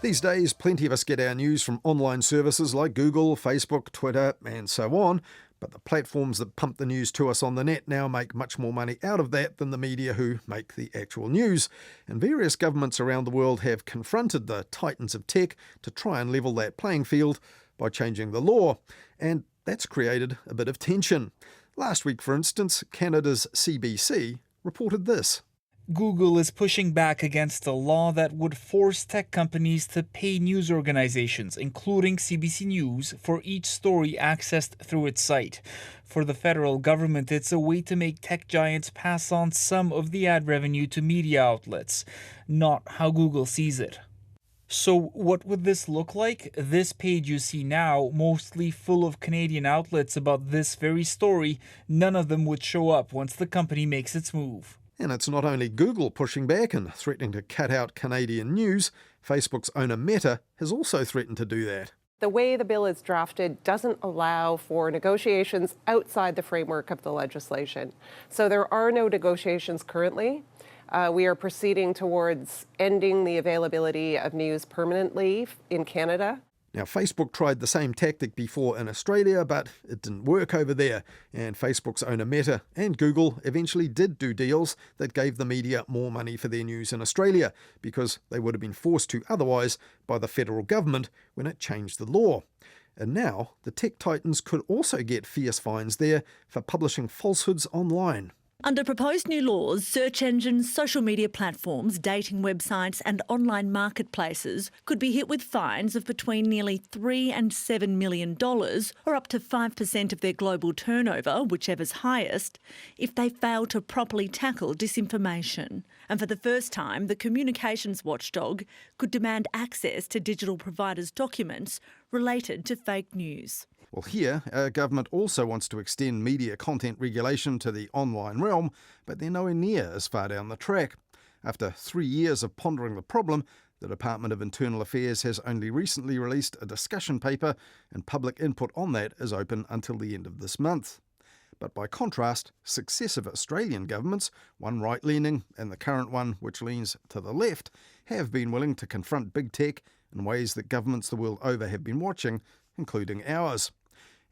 These days, plenty of us get our news from online services like Google, Facebook, Twitter, and so on. But the platforms that pump the news to us on the net now make much more money out of that than the media who make the actual news. And various governments around the world have confronted the titans of tech to try and level that playing field by changing the law. And that's created a bit of tension. Last week, for instance, Canada's CBC reported this. Google is pushing back against a law that would force tech companies to pay news organizations, including CBC News, for each story accessed through its site. For the federal government, it's a way to make tech giants pass on some of the ad revenue to media outlets, not how Google sees it. So what would this look like? This page you see now, mostly full of Canadian outlets about this very story, none of them would show up once the company makes its move. And it's not only Google pushing back and threatening to cut out Canadian news. Facebook's owner Meta has also threatened to do that. The way the bill is drafted doesn't allow for negotiations outside the framework of the legislation. So there are no negotiations currently. We are proceeding towards ending the availability of news permanently in Canada. Now, Facebook tried the same tactic before in Australia, but it didn't work over there. And Facebook's owner Meta and Google eventually did do deals that gave the media more money for their news in Australia, because they would have been forced to otherwise by the federal government when it changed the law. And now the tech titans could also get fierce fines there for publishing falsehoods online. Under proposed new laws, search engines, social media platforms, dating websites and online marketplaces could be hit with fines of between nearly $3 and $7 million, or up to 5% of their global turnover, whichever's highest, if they fail to properly tackle disinformation. And for the first time, the communications watchdog could demand access to digital providers' documents related to fake news. Well, here, our government also wants to extend media content regulation to the online realm, but they're nowhere near as far down the track. After 3 years of pondering the problem, the Department of Internal Affairs has only recently released a discussion paper, and public input on that is open until the end of this month. But by contrast, successive Australian governments, one right-leaning and the current one which leans to the left, have been willing to confront big tech in ways that governments the world over have been watching, including ours.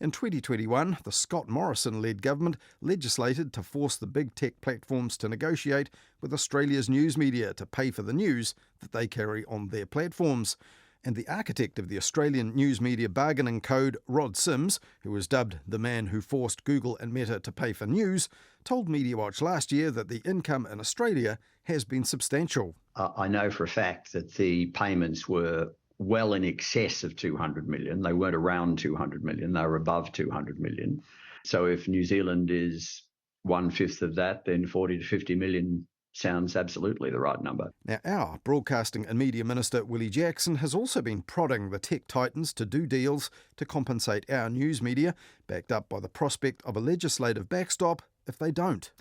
In 2021, the Scott Morrison-led government legislated to force the big tech platforms to negotiate with Australia's news media to pay for the news that they carry on their platforms. And the architect of the Australian News Media Bargaining Code, Rod Sims, who was dubbed the man who forced Google and Meta to pay for news, told Mediawatch last year that the income in Australia has been substantial. I know for a fact that the payments were well in excess of 200 million. They weren't around 200 million, they were above 200 million. So if New Zealand is 1/5 of that, then 40 to 50 million sounds absolutely the right number. Now, our Broadcasting and Media Minister, Willie Jackson, has also been prodding the tech titans to do deals to compensate our news media, backed up by the prospect of a legislative backstop if they don't.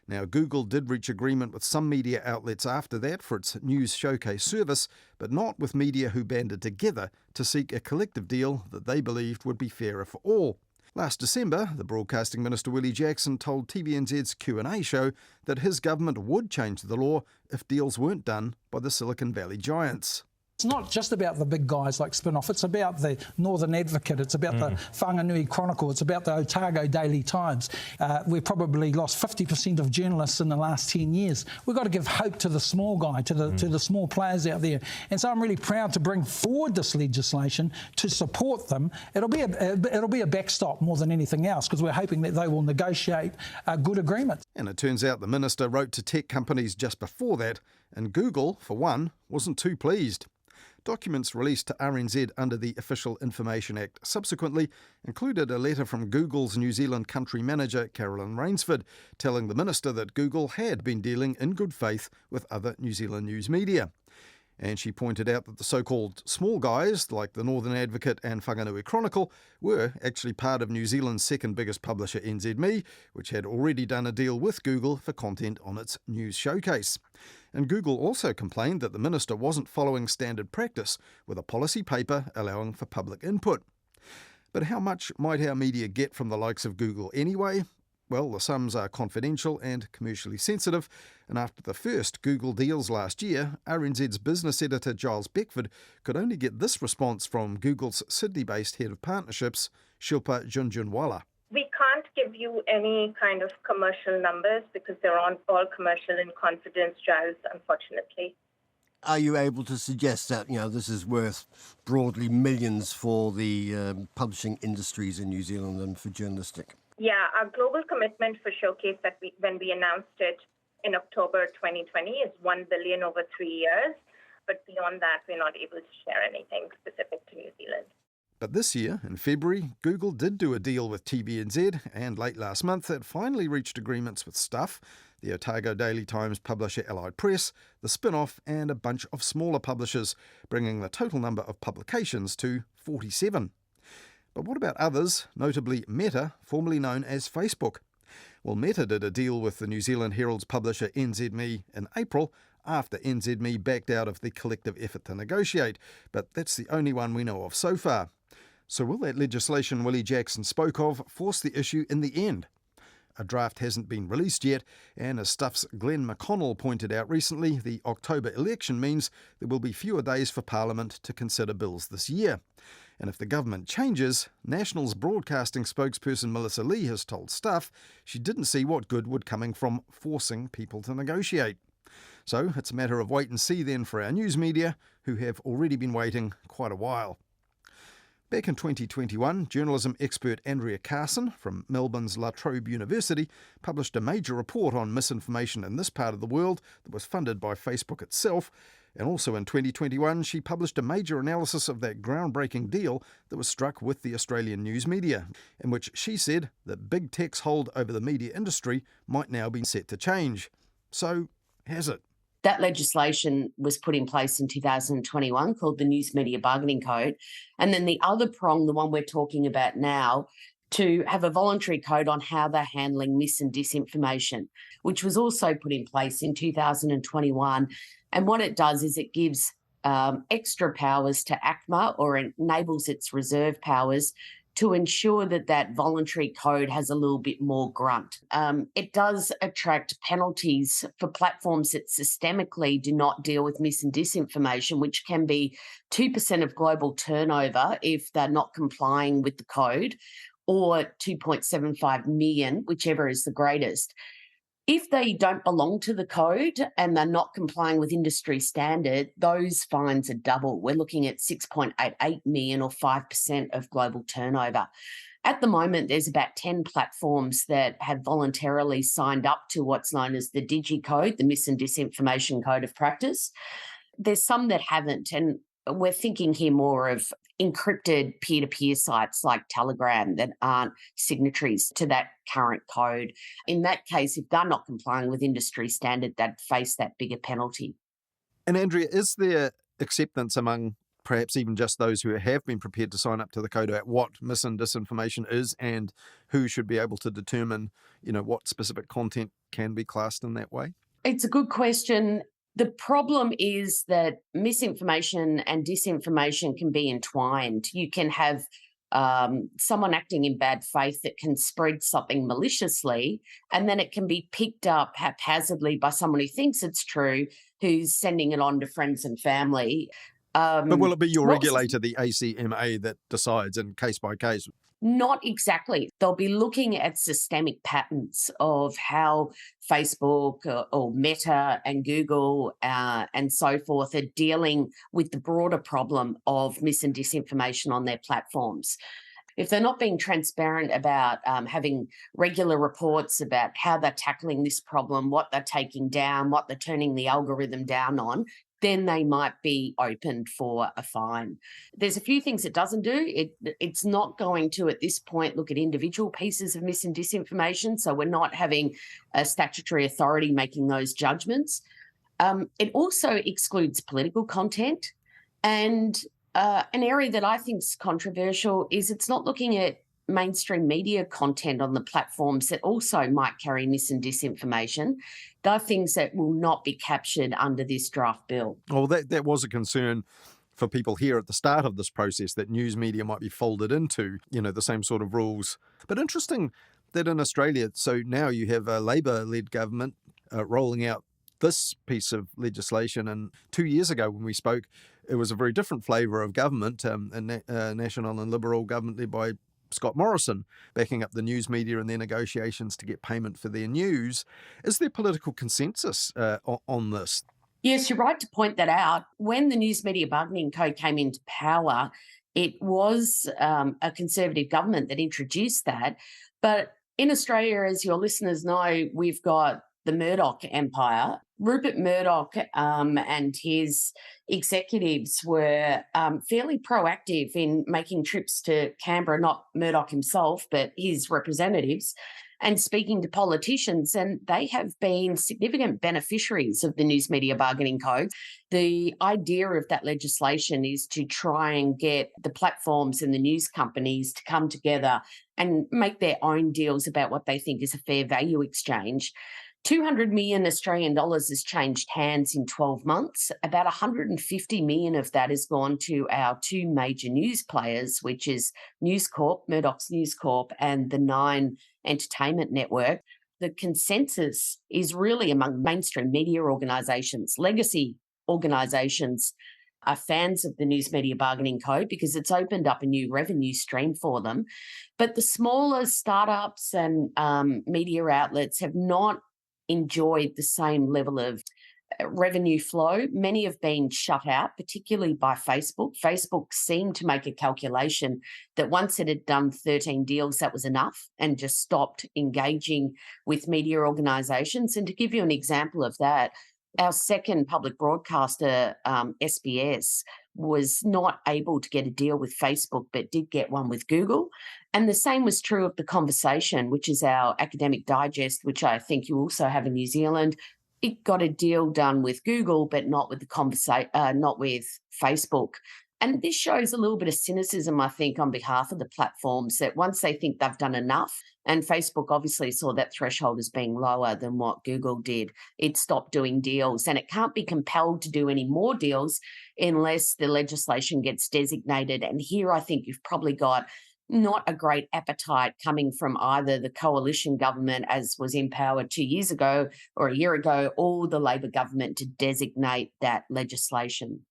Now, Google did reach agreement with some media outlets after that for its news showcase service, but not with media who banded together to seek a collective deal that they believed would be fairer for all. Last December, the Broadcasting Minister Willie Jackson told TVNZ's Q&A show that his government would change the law if deals weren't done by the Silicon Valley giants. It's not just about the big guys like Spinoff, it's about the Northern Advocate, it's about the Whanganui Chronicle, it's about the Otago Daily Times. We've probably lost 50% of journalists in the last 10 years. We've got to give hope to the small guy, to the small players out there. And so I'm really proud to bring forward this legislation to support them. It'll be a backstop more than anything else, because we're hoping that they will negotiate a good agreement. And it turns out the minister wrote to tech companies just before that, and Google, for one, wasn't too pleased. Documents released to RNZ under the Official Information Act subsequently included a letter from Google's New Zealand country manager, Carolyn Rainsford, telling the minister that Google had been dealing in good faith with other New Zealand news media. And she pointed out that the so-called small guys, like the Northern Advocate and Whanganui Chronicle, were actually part of New Zealand's second biggest publisher, NZME, which had already done a deal with Google for content on its news showcase. And Google also complained that the minister wasn't following standard practice with a policy paper allowing for public input. But how much might our media get from the likes of Google anyway? Well, the sums are confidential and commercially sensitive, and after the first Google deals last year, RNZ's business editor Giles Beckford could only get this response from Google's Sydney-based head of partnerships, Shilpa Junjunwala. We can't give you any kind of commercial numbers because they're all commercial in confidence, Giles, unfortunately. Are you able to suggest that, this is worth broadly millions for the publishing industries in New Zealand and for journalistic? Yeah, our global commitment for Showcase when we announced it in October 2020 is $1 billion over 3 years. But beyond that, we're not able to share anything specific to New Zealand. But this year, in February, Google did do a deal with TVNZ, and late last month it finally reached agreements with Stuff, the Otago Daily Times publisher Allied Press, the Spin-Off, and a bunch of smaller publishers, bringing the total number of publications to 47. But what about others, notably Meta, formerly known as Facebook? Well, Meta did a deal with the New Zealand Herald's publisher NZME in April, after NZME backed out of the collective effort to negotiate, but that's the only one we know of so far. So will that legislation Willie Jackson spoke of force the issue in the end? A draft hasn't been released yet, and as Stuff's Glenn McConnell pointed out recently, the October election means there will be fewer days for Parliament to consider bills this year. And if the government changes, National's broadcasting spokesperson Melissa Lee has told Stuff she didn't see what good would coming from forcing people to negotiate. So it's a matter of wait and see then for our news media, who have already been waiting quite a while. Back in 2021, journalism expert Andrea Carson from Melbourne's La Trobe University published a major report on misinformation in this part of the world that was funded by Facebook itself. And also in 2021, she published a major analysis of that groundbreaking deal that was struck with the Australian news media, in which she said that big tech's hold over the media industry might now be set to change. So, has it? That legislation was put in place in 2021 called the News Media Bargaining Code. And then the other prong, the one we're talking about now, to have a voluntary code on how they're handling mis and disinformation, which was also put in place in 2021. And what it does is it gives extra powers to ACMA, or enables its reserve powers to ensure that that voluntary code has a little bit more grunt. It does attract penalties for platforms that systemically do not deal with mis and disinformation, which can be 2% of global turnover if they're not complying with the code, or 2.75 million, whichever is the greatest. If they don't belong to the code and they're not complying with industry standard, those fines are double. We're looking at 6.88 million, or 5% of global turnover. At the moment, there's about 10 platforms that have voluntarily signed up to what's known as the Digi Code, the Mis and Disinformation Code of Practice. There's some that haven't, and we're thinking here more of encrypted peer-to-peer sites like Telegram that aren't signatories to that current code. In that case, if they're not complying with industry standard, they'd face that bigger penalty. And Andrea, is there acceptance among perhaps even just those who have been prepared to sign up to the code about what mis and disinformation is, and who should be able to determine, what specific content can be classed in that way? It's a good question. The problem is that misinformation and disinformation can be entwined. You can have someone acting in bad faith that can spread something maliciously, and then it can be picked up haphazardly by someone who thinks it's true, who's sending it on to friends and family. But will it be your regulator, the ACMA, that decides in case by case? Not exactly. They'll be looking at systemic patterns of how Facebook or Meta and Google and so forth are dealing with the broader problem of mis and disinformation on their platforms. If they're not being transparent about having regular reports about how they're tackling this problem, what they're taking down, what they're turning the algorithm down on, then they might be opened for a fine. There's a few things it doesn't do. It's not going to, at this point, look at individual pieces of mis and disinformation, so we're not having a statutory authority making those judgments. It also excludes political content, and an area that I think is controversial is it's not looking at mainstream media content on the platforms that also might carry mis and disinformation. They're things that will not be captured under this draft bill. Well, that was a concern for people here at the start of this process, that news media might be folded into, the same sort of rules. But interesting that in Australia, so now you have a Labor-led government rolling out this piece of legislation. And 2 years ago when we spoke, it was a very different flavour of government, a national and Liberal government led by Scott Morrison, backing up the news media in their negotiations to get payment for their news. Is there political consensus on this? Yes, you're right to point that out. When the News Media Bargaining Code came into power, it was a Conservative government that introduced that. But in Australia, as your listeners know, we've got the Murdoch empire. Rupert Murdoch and his executives were fairly proactive in making trips to Canberra, not Murdoch himself, but his representatives, and speaking to politicians. And they have been significant beneficiaries of the News Media Bargaining Code. The idea of that legislation is to try and get the platforms and the news companies to come together and make their own deals about what they think is a fair value exchange. 200 million Australian dollars has changed hands in 12 months. About 150 million of that has gone to our two major news players, which is News Corp, Murdoch's News Corp, and the Nine Entertainment Network. The consensus is really among mainstream media organisations. Legacy organisations are fans of the News Media Bargaining Code because it's opened up a new revenue stream for them. But the smaller startups and media outlets have not enjoyed the same level of revenue flow. Many have been shut out, particularly by Facebook. Facebook seemed to make a calculation that once it had done 13 deals, that was enough and just stopped engaging with media organisations. And to give you an example of that, our second public broadcaster, SBS, was not able to get a deal with Facebook, but did get one with Google. And the same was true of The Conversation, which is our academic digest, which I think you also have in New Zealand. It got a deal done with Google, but not with not with Facebook. And this shows a little bit of cynicism, I think, on behalf of the platforms, that once they think they've done enough, and Facebook obviously saw that threshold as being lower than what Google did, it stopped doing deals. And it can't be compelled to do any more deals unless the legislation gets designated. And here I think you've probably got not a great appetite coming from either the coalition government, as was in power 2 years ago or a year ago, or the Labor government to designate that legislation.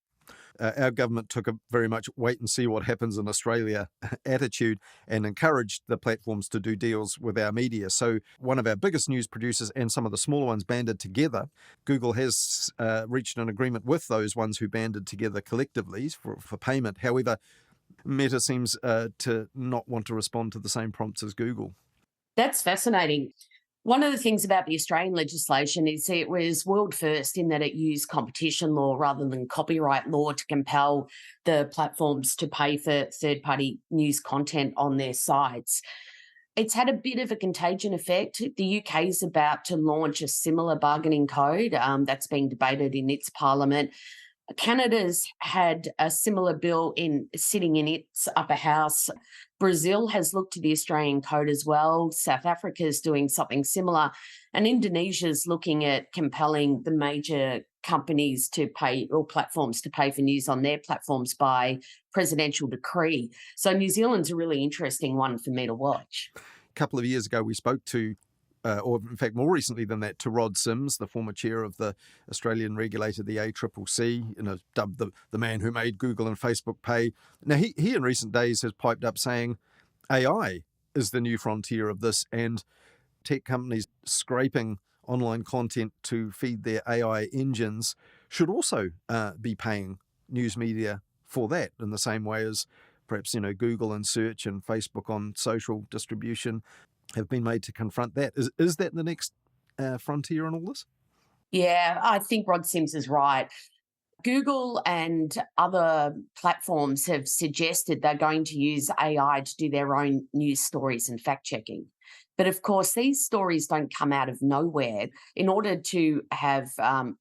Our government took a very much wait and see what happens in Australia attitude and encouraged the platforms to do deals with our media. So one of our biggest news producers and some of the smaller ones banded together. Google has reached an agreement with those ones who banded together collectively for payment. However, Meta seems to not want to respond to the same prompts as Google. That's fascinating. One of the things about the Australian legislation is it was world first in that it used competition law rather than copyright law to compel the platforms to pay for third-party news content on their sites. It's had a bit of a contagion effect. The UK is about to launch a similar bargaining code that's being debated in its parliament. Canada's had a similar bill sitting in its upper house. Brazil has looked to the Australian code as well. South Africa is doing something similar. And Indonesia is looking at compelling the major companies to pay, or platforms to pay for news on their platforms by presidential decree. So New Zealand's a really interesting one for me to watch. A couple of years ago, we spoke to or in fact more recently than that, to Rod Sims, the former chair of the Australian regulator, the ACCC, dubbed the man who made Google and Facebook pay. Now, he in recent days has piped up saying AI is the new frontier of this, and tech companies scraping online content to feed their AI engines should also be paying news media for that in the same way as perhaps, Google and search and Facebook on social distribution have been made to confront that. Is that the next frontier in all this? Yeah, I think Rod Sims is right. Google and other platforms have suggested they're going to use AI to do their own news stories and fact-checking. But of course, these stories don't come out of nowhere. In order to have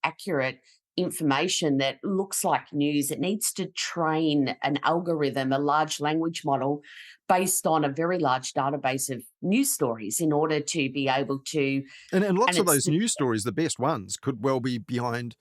accurate information that looks like news, it needs to train an algorithm, a large language model, based on a very large database of news stories in order to be able to... And lots of those news stories, the best ones, could well be behind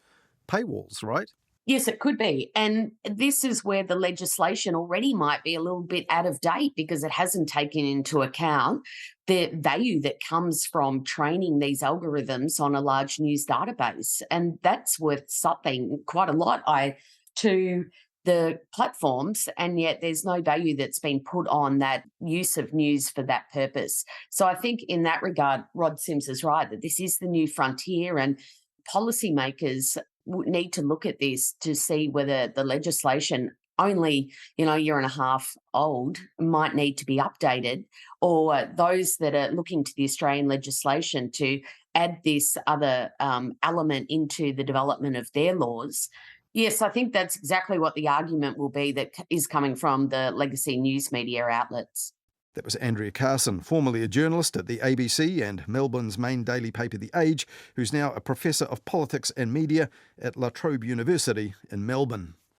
paywalls, right? Yes, it could be. And this is where the legislation already might be a little bit out of date because it hasn't taken into account the value that comes from training these algorithms on a large news database. And that's worth something quite a lot to the platforms, and yet there's no value that's been put on that use of news for that purpose. So I think in that regard, Rod Sims is right, that this is the new frontier, and policymakers need to look at this to see whether the legislation, only a year and a half old, might need to be updated, or those that are looking to the Australian legislation to add this other element into the development of their laws. Yes, I think that's exactly what the argument will be that is coming from the legacy news media outlets. That was Andrea Carson, formerly a journalist at the ABC and Melbourne's main daily paper The Age, who's now a professor of politics and media at La Trobe University in Melbourne.